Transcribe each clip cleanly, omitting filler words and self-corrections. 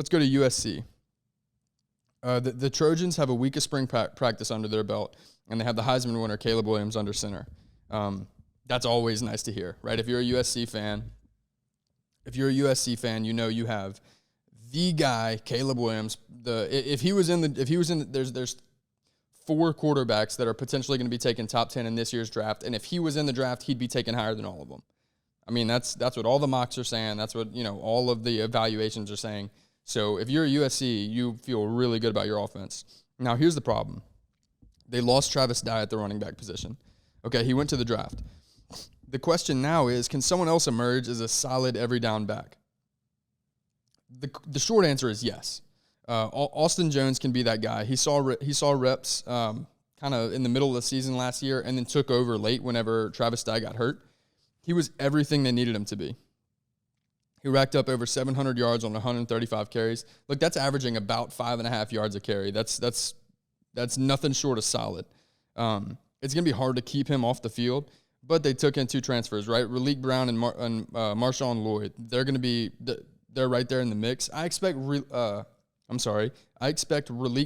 Let's go to USC. The Trojans have a week of spring practice under their belt, and they have the Heisman winner, Caleb Williams, under center. That's always nice to hear, right? If you're a USC fan, you know you have the guy, Caleb Williams. There's 4 quarterbacks that are potentially going to be taken top 10 in this year's draft, and if he was in the draft, he'd be taken higher than all of them. I mean, that's what all the mocks are saying. That's what, all of the evaluations are saying. So if you're a USC, you feel really good about your offense. Now, here's the problem. They lost Travis Dye at the running back position. Okay, he went to the draft. The question now is, can someone else emerge as a solid every down back? The short answer is yes. Austin Jones can be that guy. He saw reps kind of in the middle of the season last year and then took over late whenever Travis Dye got hurt. He was everything they needed him to be. He racked up over 700 yards on 135 carries. Look, that's averaging about 5.5 yards a carry. That's nothing short of solid. It's going to be hard to keep him off the field, but they took in 2 transfers, right? Raleek Brown and Marshawn Lloyd. They're right there in the mix. I expect Raleek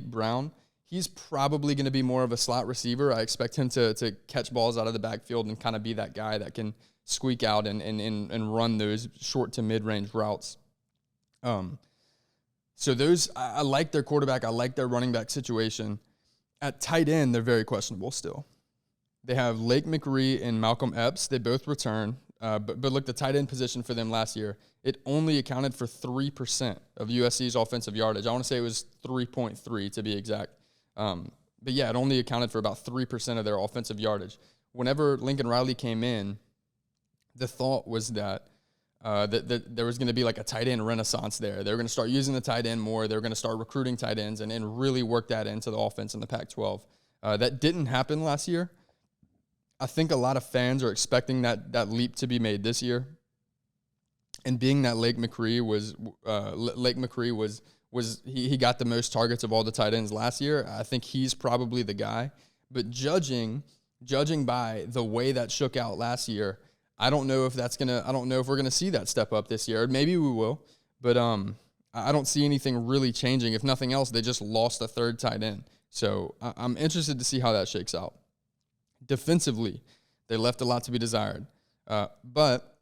Brown. He's probably going to be more of a slot receiver. I expect him to catch balls out of the backfield and kind of be that guy that can squeak out and run those short to mid-range routes. So those, I like their quarterback. I like their running back situation. At tight end, they're very questionable still. They have Lake McRee and Malcolm Epps. They both return. But look, the tight end position for them last year, it only accounted for 3% of USC's offensive yardage. I want to say it was 3.3 to be exact. But yeah, it only accounted for about 3% of their offensive yardage. Whenever Lincoln Riley came in, the thought was that there was going to be like a tight end renaissance there. They were going to start using the tight end more. They were going to start recruiting tight ends and really work that into the offense in the Pac-12. That didn't happen last year. I think a lot of fans are expecting that leap to be made this year. And being that Lake McRee he got the most targets of all the tight ends last year, I think he's probably the guy. But judging by the way that shook out last year, I don't know if we're gonna see that step up this year. Maybe we will, but I don't see anything really changing. If nothing else, they just lost a third tight end. So I'm interested to see how that shakes out. Defensively, they left a lot to be desired, but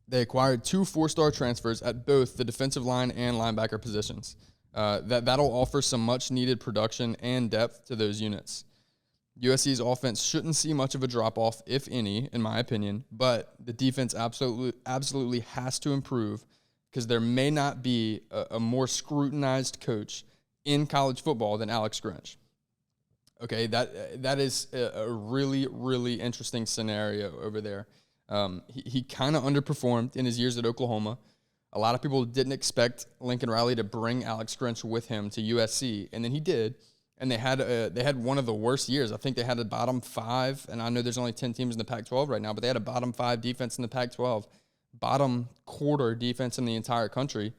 they acquired 2 4-star transfers at both the defensive line and linebacker positions. That'll offer some much-needed production and depth to those units. USC's offense shouldn't see much of a drop-off, if any, in my opinion, but the defense absolutely has to improve because there may not be a more scrutinized coach in college football than Alex Grinch. Okay, that is a really, really interesting scenario over there. He kind of underperformed in his years at Oklahoma. A lot of people didn't expect Lincoln Riley to bring Alex Grinch with him to USC, and then he did. And they had one of the worst years. I think they had a bottom 5, and I know there's only 10 teams in the Pac-12 right now, but they had a bottom 5 defense in the Pac-12, bottom quarter defense in the entire country.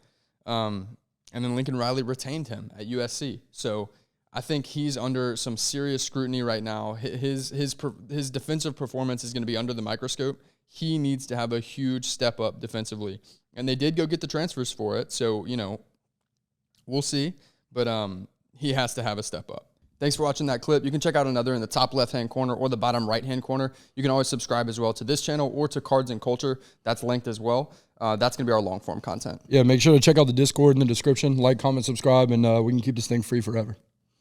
And then Lincoln Riley retained him at USC. So I think he's under some serious scrutiny right now. His defensive performance is going to be under the microscope. He needs to have a huge step up defensively. And they did go get the transfers for it, so, we'll see. But he has to have a step up. Thanks for watching that clip. You can check out another in the top left-hand corner or the bottom right-hand corner. You can always subscribe as well to this channel or to Cards and Culture. That's linked as well. That's going to be our long-form content. Yeah, make sure to check out the Discord in the description. Like, comment, subscribe, and we can keep this thing free forever.